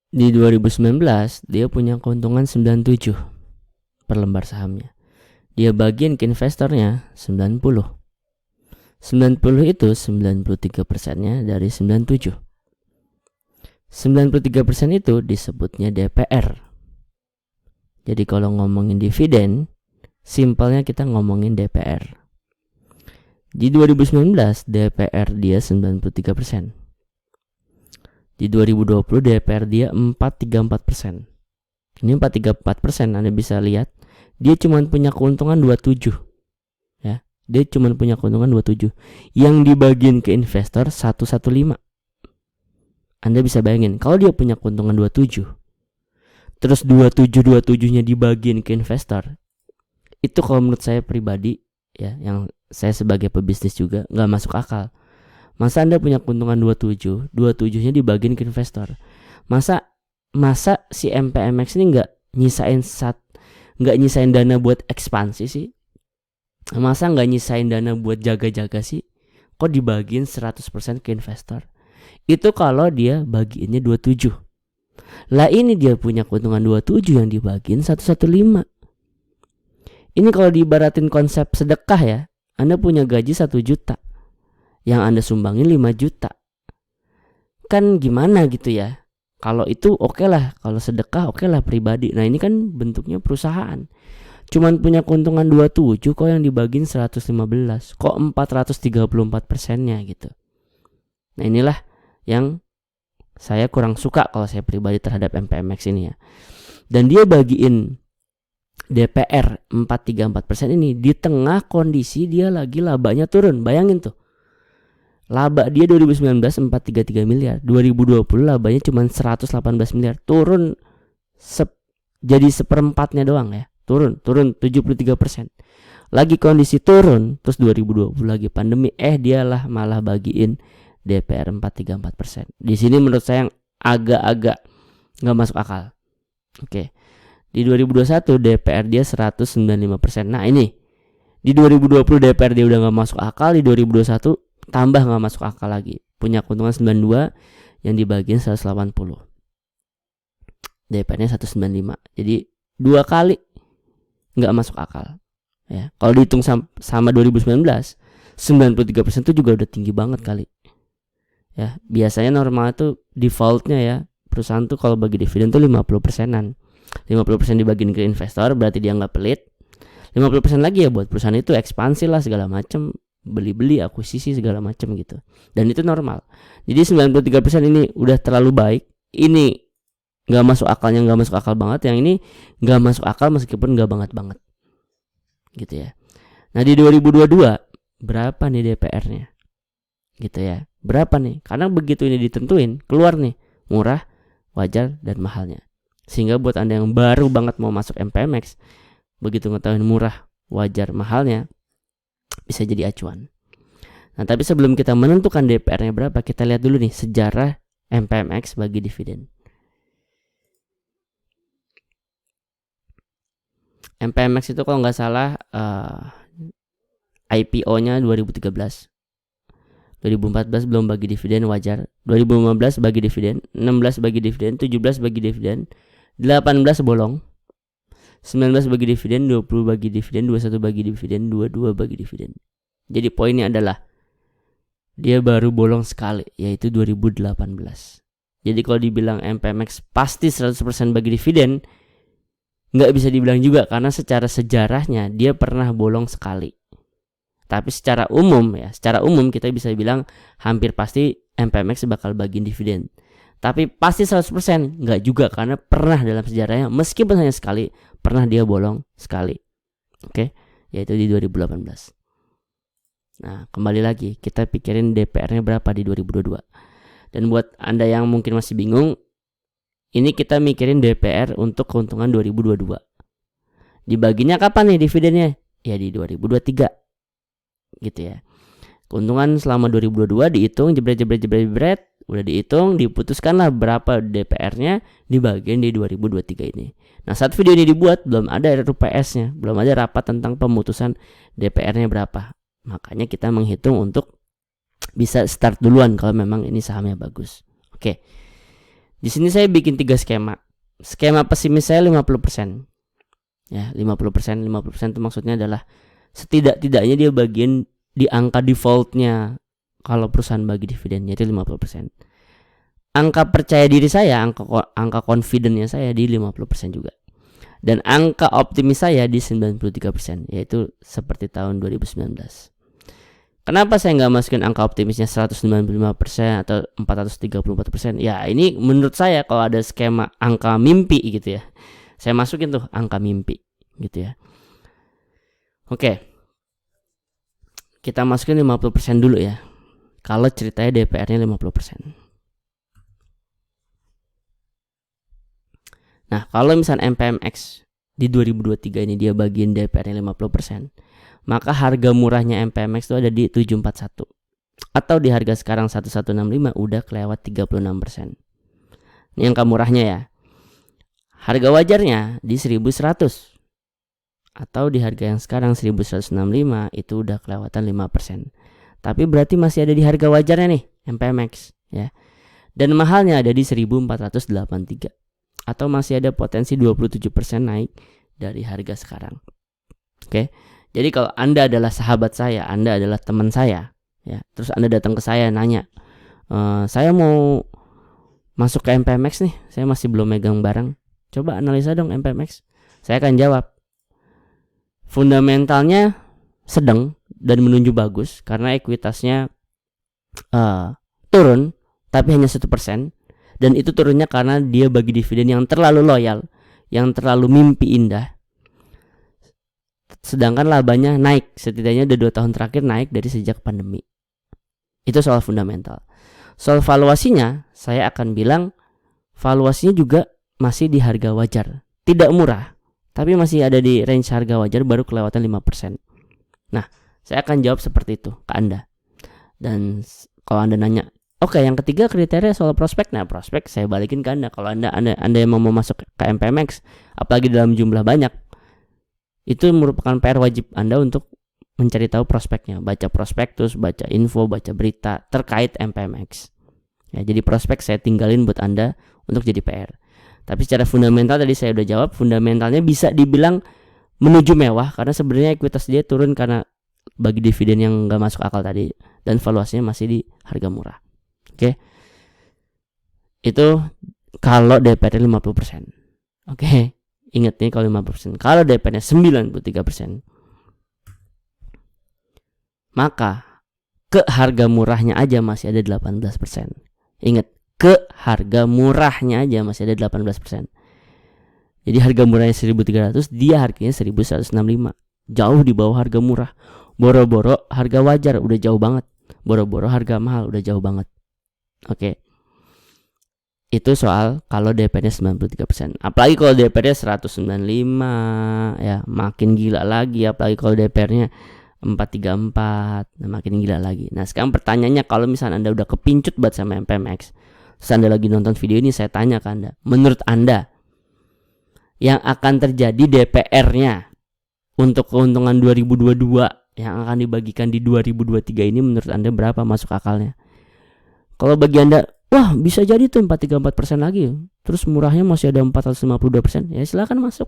Di 2019 dia punya keuntungan 97 per lembar sahamnya. Dia bagiin ke investornya 90. 90 itu 93%-nya dari 97. 93% itu disebutnya DPR. Jadi kalau ngomongin dividen, simpelnya kita ngomongin DPR. Di 2019 DPR dia 93%. Di 2020 DPR dia 434%. Ini 434%, Anda bisa lihat dia cuma punya keuntungan 27. Ya, dia cuma punya keuntungan 27 yang dibagiin ke investor 115. Anda bisa bayangin kalau dia punya keuntungan 27, terus 27-27-nya dibagiin ke investor. Itu kalau menurut saya pribadi ya, yang saya sebagai pebisnis juga nggak masuk akal. Masa Anda punya keuntungan 27, 27-nya dibagiin ke investor? Masa si MPMX ini nggak nyisain dana buat ekspansi sih? Masa nggak nyisain dana buat jaga-jaga sih? Kok dibagiin 100% ke investor? Itu kalau dia bagiinnya 27. Lah ini dia punya keuntungan 27 yang dibagiin 115. Ini kalau diibaratin konsep sedekah ya, Anda punya gaji 1 juta, yang Anda sumbangin 5 juta. Kan gimana gitu ya? Kalau itu oke lah, kalau sedekah oke lah pribadi. Nah ini kan bentuknya perusahaan. Cuman punya keuntungan 27 kok yang dibagiin 115. Kok 434%-nya gitu. Nah inilah yang saya kurang suka kalau saya pribadi terhadap MPMX ini ya. Dan dia bagiin DPR 434% ini di tengah kondisi dia lagi labanya turun. Bayangin tuh. Laba dia 2019 433 miliar, 2020 labanya cuma 118 miliar, turun jadi seperempatnya doang ya. Turun 73%. Lagi kondisi turun, terus 2020 lagi pandemi, dialah malah bagiin DPR 434%. Di sini menurut saya yang agak-agak nggak masuk akal. Oke. Di 2021 DPR dia 195%. Nah ini di 2020 DPR dia udah nggak masuk akal, di 2021 tambah nggak masuk akal lagi. Punya keuntungan 92 yang dibagiin 180. DPR-nya 195. Jadi 2 kali nggak masuk akal. Ya, kalau dihitung sama 2019, 93% itu juga udah tinggi banget kali. Ya, biasanya normal tuh defaultnya ya, perusahaan tuh kalau bagi dividen tuh 50%-an. 50% dibagiin ke investor, berarti dia nggak pelit. 50% lagi ya buat perusahaan itu ekspansi lah segala macam, beli-beli, akuisisi segala macam gitu. Dan itu normal. Jadi 93% ini udah terlalu baik. Ini nggak masuk akalnya, nggak masuk akal banget. Yang ini nggak masuk akal meskipun nggak banget gitu ya. Nah di 2022 berapa nih DPR-nya gitu ya, berapa nih? Karena begitu ini ditentuin keluar nih murah, wajar, dan mahalnya. Sehingga buat Anda yang baru banget mau masuk MPMX, begitu ngetahuin murah, wajar, mahalnya, bisa jadi acuan. Nah tapi sebelum kita menentukan DPR-nya berapa, kita lihat dulu nih sejarah MPMX bagi dividen. MPMX itu kalau nggak salah IPO-nya 2013. 2014 belum bagi dividen, wajar. 2015 bagi dividen, 16 bagi dividen, 17 bagi dividen, 18 bolong, 19 bagi dividen, 20 bagi dividen, 21 bagi dividen, 22 bagi dividen. Jadi poinnya adalah dia baru bolong sekali, yaitu 2018. Jadi kalau dibilang MPMX pasti 100% bagi dividen, nggak bisa dibilang juga, karena secara sejarahnya dia pernah bolong sekali. Tapi secara umum kita bisa bilang hampir pasti MPMX bakal bagiin dividen. Tapi pasti 100% nggak juga, karena pernah dalam sejarahnya meskipun hanya sekali pernah dia bolong sekali. Oke, yaitu di 2018. Nah, kembali lagi kita pikirin DPR-nya berapa di 2022. Dan buat Anda yang mungkin masih bingung, ini kita mikirin DPR untuk keuntungan 2022. Dibaginya kapan nih dividennya? Ya di 2023. Gitu ya. Keuntungan selama 2022 dihitung jebret, udah dihitung, diputuskanlah berapa DPR-nya dibagiin di 2023 ini. Nah, saat video ini dibuat belum ada RUPS-nya, belum ada rapat tentang pemutusan DPR-nya berapa. Makanya kita menghitung untuk bisa start duluan kalau memang ini sahamnya bagus. Oke. Di sini saya bikin 3 skema. Skema pesimis saya 50%. Ya, 50%, 50% itu maksudnya adalah setidak-tidaknya dia bagian di angka defaultnya kalau perusahaan bagi dividen, yaitu 50%. Angka percaya diri saya, angka confidentnya saya di 50% juga. Dan angka optimis saya di 93%, yaitu seperti tahun 2019. Kenapa saya nggak masukin angka optimisnya 195% atau 434%? Ya ini menurut saya kalau ada skema angka mimpi gitu ya, saya masukin tuh angka mimpi gitu ya. Oke, kita masukin 50% dulu ya. Kalau ceritanya DPR-nya 50%. Nah, kalau misalnya MPMX di 2023 ini dia bagiin DPR-nya 50%, maka harga murahnya MPMX itu ada di 741. Atau di harga sekarang 1165 udah kelewat 36%. Ini angka murahnya ya. Harga wajarnya di 1100. Atau di harga yang sekarang 1165 itu udah kelewatan 5%. Tapi berarti masih ada di harga wajarnya nih MPMX ya. Dan mahalnya ada di 1483. Atau masih ada potensi 27% naik dari harga sekarang. Oke. Jadi kalau Anda adalah sahabat saya, Anda adalah teman saya, ya, terus Anda datang ke saya nanya, saya mau masuk ke MPMX nih, saya masih belum megang barang, coba analisa dong MPMX. Saya akan jawab, fundamentalnya sedang dan menuju bagus karena ekuitasnya turun, tapi hanya 1%. Dan itu turunnya karena dia bagi dividen yang terlalu loyal, yang terlalu mimpi indah. Sedangkan labanya naik, setidaknya udah 2 tahun terakhir naik dari sejak pandemi. Itu soal fundamental. Soal valuasinya, saya akan bilang valuasinya juga masih di harga wajar. Tidak murah, tapi masih ada di range harga wajar, baru kelewatan 5%. Nah, saya akan jawab seperti itu ke Anda. Dan kalau Anda nanya, oke, yang ketiga kriteria soal prospek. Nah, prospek saya balikin ke Anda. Kalau Anda yang mau masuk ke MPMX, apalagi dalam jumlah banyak, itu merupakan PR wajib Anda untuk mencari tahu prospeknya, baca prospektus, baca info, baca berita terkait MPMX. Ya, jadi prospek saya tinggalin buat Anda untuk jadi PR. Tapi secara fundamental tadi saya udah jawab, fundamentalnya bisa dibilang menuju mewah karena sebenarnya ekuitas dia turun karena bagi dividen yang nggak masuk akal tadi, dan valuasinya masih di harga murah. Oke. Itu kalau DPR 50%. Oke. Ingat nih kalau 50%. Kalau DPR-nya 93%, maka ke harga murahnya aja masih ada 18%. Ingat, ke harga murahnya aja masih ada 18%. Jadi harga murahnya 1.300, dia harganya 1.165. Jauh di bawah harga murah. Boro-boro harga wajar udah jauh banget. Boro-boro harga mahal udah jauh banget. Oke. Itu soal kalau DPR-nya 93%. Apalagi kalau DPR-nya 195, ya makin gila lagi. Apalagi kalau DPR-nya 434, nah makin gila lagi. Nah, sekarang pertanyaannya, kalau misalnya Anda udah kepincut banget sama MPMX, terus Anda lagi nonton video ini, saya tanya ke Anda, menurut Anda yang akan terjadi DPR-nya untuk keuntungan 2022 yang akan dibagikan di 2023 ini, menurut Anda berapa masuk akalnya? Kalau bagi Anda, wah bisa jadi tuh 434% lagi, terus murahnya masih ada 452%, ya silakan masuk.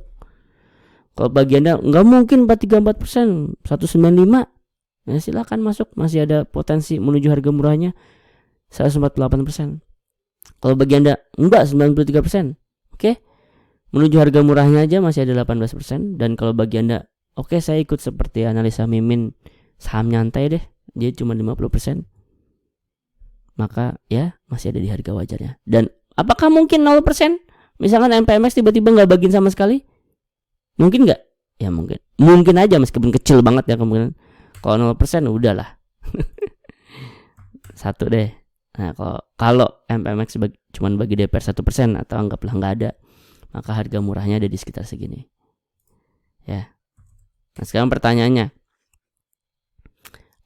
Kalau bagi Anda nggak mungkin 434%, 195, ya silakan masuk, masih ada potensi menuju harga murahnya 148%. Kalau bagi Anda enggak 93%, oke, menuju harga murahnya aja masih ada 18%. Dan kalau bagi Anda, oke, saya ikut seperti analisa Mimin, saham nyantai deh, dia cuma 50%, maka ya masih ada di harga wajarnya. Dan apakah mungkin 0%? Misalkan MPMX tiba-tiba nggak bagiin sama sekali, mungkin nggak? Ya mungkin aja, meskipun kecil banget ya kemungkinan. Kalau 0% udahlah. Satu deh. Nah, kalau MPMX cuma bagi DPR 1% atau anggaplah nggak ada, maka harga murahnya ada di sekitar segini. Ya. Nah, sekarang pertanyaannya,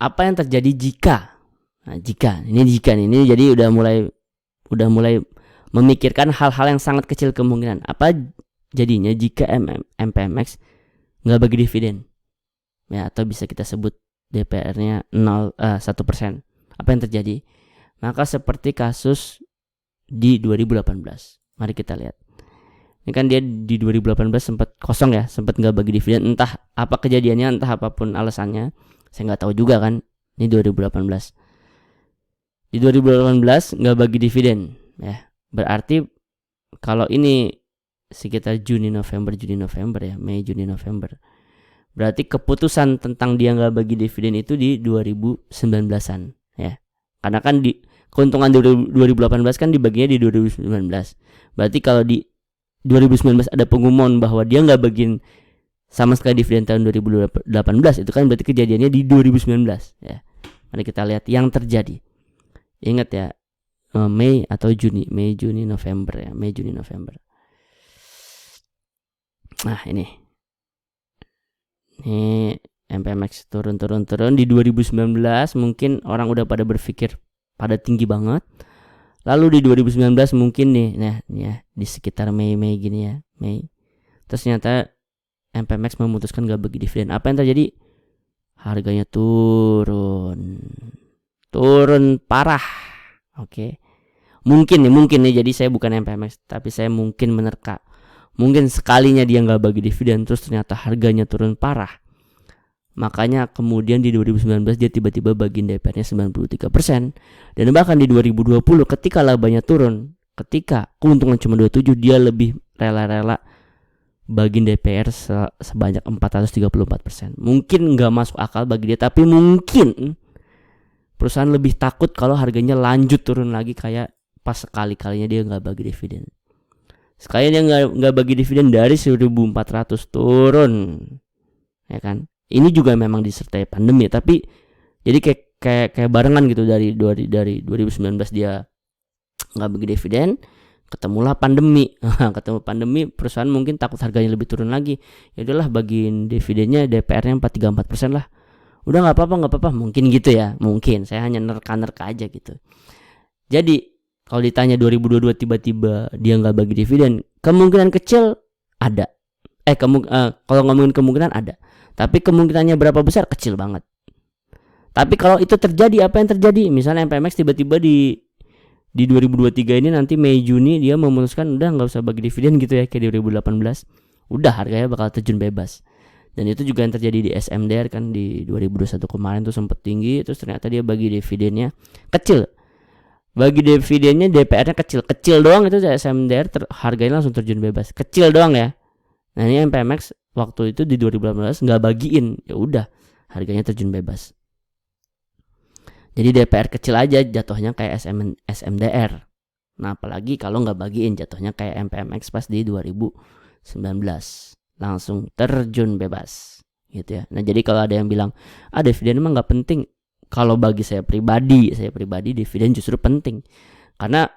apa yang terjadi jika? Nah, jika ini jadi udah mulai memikirkan hal-hal yang sangat kecil kemungkinan. Apa jadinya jika MPMX nggak bagi dividen? Ya, atau bisa kita sebut DPR-nya 1%. Apa yang terjadi? Maka seperti kasus di 2018. Mari kita lihat. Ini kan dia di 2018 sempat kosong ya, sempat nggak bagi dividen. Entah apa kejadiannya, entah apapun alasannya, saya nggak tahu juga kan. Ini 2018. Di 2018 nggak bagi dividen, ya. Berarti kalau ini sekitar Juni November ya, Mei Juni November. Berarti keputusan tentang dia nggak bagi dividen itu di 2019-an, ya. Karena kan di keuntungan 2018 kan dibaginya di 2019. Berarti kalau di 2019 ada pengumuman bahwa dia nggak bagiin sama sekali dividen tahun 2018, itu kan berarti kejadiannya di 2019, ya. Mari kita lihat yang terjadi. Ingat ya, Mei atau Juni, Mei Juni November ya, Mei Juni November. Nah ini MPMX turun di 2019. Mungkin orang udah pada berpikir pada tinggi banget. Lalu di 2019 mungkin nih, nah ya di sekitar Mei gini ya, Mei. Terus ternyata MPMX memutuskan gak bagi dividen. Apa yang terjadi? Harganya turun parah. Oke. Mungkin nih. Jadi saya bukan MPMX, tapi saya mungkin menerka. Mungkin sekalinya dia gak bagi dividen, terus ternyata harganya turun parah. Makanya kemudian di 2019 dia tiba-tiba bagiin DPR-nya 93%. Dan bahkan di 2020 ketika labanya turun, ketika keuntungan cuma 27, dia lebih rela-rela bagiin DPR sebanyak 434%. Mungkin gak masuk akal bagi dia, tapi mungkin perusahaan lebih takut kalau harganya lanjut turun lagi kayak pas sekali-kalinya dia gak bagi dividen. Sekali dia gak bagi dividen dari 1.400 turun, ya kan. Ini juga memang disertai pandemi, tapi jadi kayak barengan gitu, dari 2019 dia nggak bagi dividen, ketemulah pandemi. Ketemu pandemi, perusahaan mungkin takut harganya lebih turun lagi. Ya udahlah, bagiin dividennya DPR-nya 434% lah. Udah nggak apa-apa, mungkin gitu ya. Mungkin saya hanya nerka aja gitu. Jadi kalau ditanya 2022 tiba-tiba dia nggak bagi dividen, kemungkinan kecil ada. Kalau ngomongin kemungkinan ada. Tapi kemungkinannya berapa besar? Kecil banget. Tapi kalau itu terjadi, apa yang terjadi? Misalnya MPMX tiba-tiba di 2023 ini nanti Mei Juni dia memutuskan udah nggak usah bagi dividen gitu ya kayak 2018. Udah harganya bakal terjun bebas. Dan itu juga yang terjadi di SMDR kan di 2021 kemarin tuh sempat tinggi, terus ternyata dia bagi dividennya kecil. Bagi dividennya DPR-nya kecil doang, itu SMDR harganya langsung terjun bebas. Kecil doang ya. Nah ini MPMX waktu itu di 2018 nggak bagiin, ya udah harganya terjun bebas. Jadi DPR kecil aja jatuhnya kayak SMDR. Nah apalagi kalau nggak bagiin jatuhnya kayak MPMX pas di 2019 langsung terjun bebas gitu ya. Nah jadi kalau ada yang bilang dividen emang nggak penting, kalau bagi saya pribadi dividen justru penting. Karena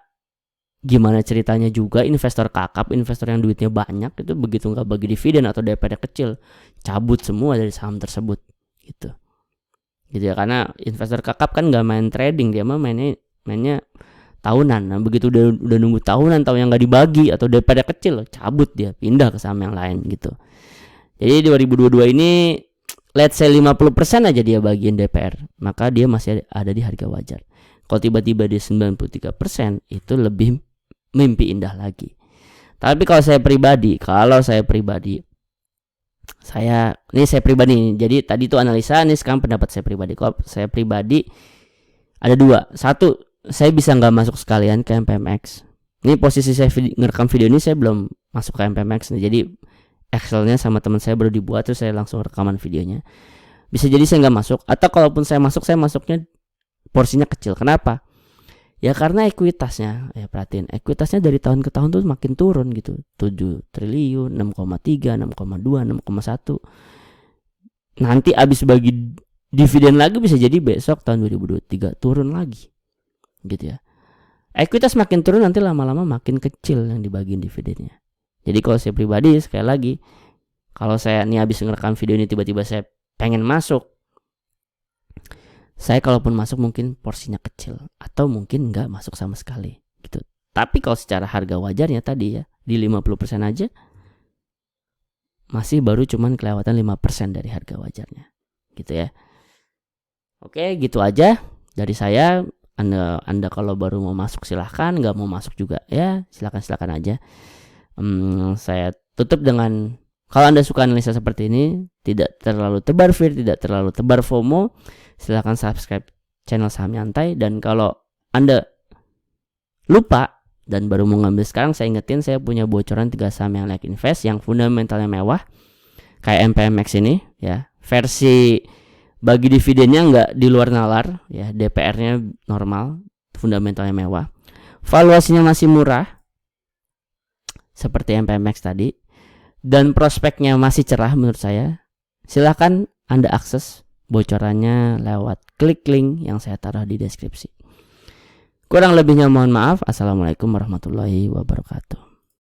gimana ceritanya juga investor kakap, investor yang duitnya banyak itu begitu nggak bagi dividen atau DPR kecil, cabut semua dari saham tersebut gitu ya. Karena investor kakap kan nggak main trading, dia mah mainnya tahunan. Nah begitu udah nunggu tahunan, tahu yang nggak dibagi atau DPR kecil, cabut dia, pindah ke saham yang lain gitu. Jadi 2022 ini let's say 50% aja dia bagian DPR, maka dia masih ada di harga wajar. Kalau tiba-tiba dia 93%, itu lebih mimpi indah lagi. Tapi kalau saya pribadi, jadi tadi itu analisa, ini sekarang pendapat saya pribadi. Kalau saya pribadi ada dua. Satu, saya bisa nggak masuk sekalian ke MPMX. Ini posisi saya ngerekam video ini, saya belum masuk ke MPMX nih. Jadi Excelnya sama teman saya baru dibuat, terus saya langsung rekaman videonya. Bisa jadi saya nggak masuk, atau kalaupun saya masuk, saya masuknya porsinya kecil. Kenapa? Ya karena ekuitasnya, ya perhatiin, ekuitasnya dari tahun ke tahun tuh makin turun gitu. 7 triliun, 6,3, 6,2, 6,1. Nanti abis bagi dividen lagi bisa jadi besok tahun 2023 turun lagi. Gitu ya. Ekuitas makin turun, nanti lama-lama makin kecil yang dibagiin dividennya. Jadi kalau saya pribadi, sekali lagi, kalau saya nih abis ngerekam video ini tiba-tiba saya pengen masuk, saya kalaupun masuk mungkin porsinya kecil, atau mungkin nggak masuk sama sekali gitu. Tapi kalau secara harga wajarnya tadi ya, di 50% aja masih baru cuman kelewatan 5% dari harga wajarnya gitu ya. Oke, gitu aja dari saya. Anda kalau baru mau masuk silahkan, nggak mau masuk juga ya silahkan aja. Saya tutup dengan, kalau Anda suka analisa seperti ini, tidak terlalu tebar fear, tidak terlalu tebar FOMO, silahkan subscribe channel Saham Nyantai. Dan kalau Anda lupa dan baru mau ngambil sekarang, saya ingetin saya punya bocoran 3 saham yang layak invest, yang fundamentalnya mewah kayak MPMX ini ya, versi bagi dividennya nggak di luar nalar ya, DPR-nya normal, fundamentalnya mewah, valuasinya masih murah seperti MPMX tadi, dan prospeknya masih cerah menurut saya. Silahkan Anda akses bocorannya lewat klik link yang saya taruh di deskripsi. Kurang lebihnya mohon maaf. Assalamualaikum warahmatullahi wabarakatuh.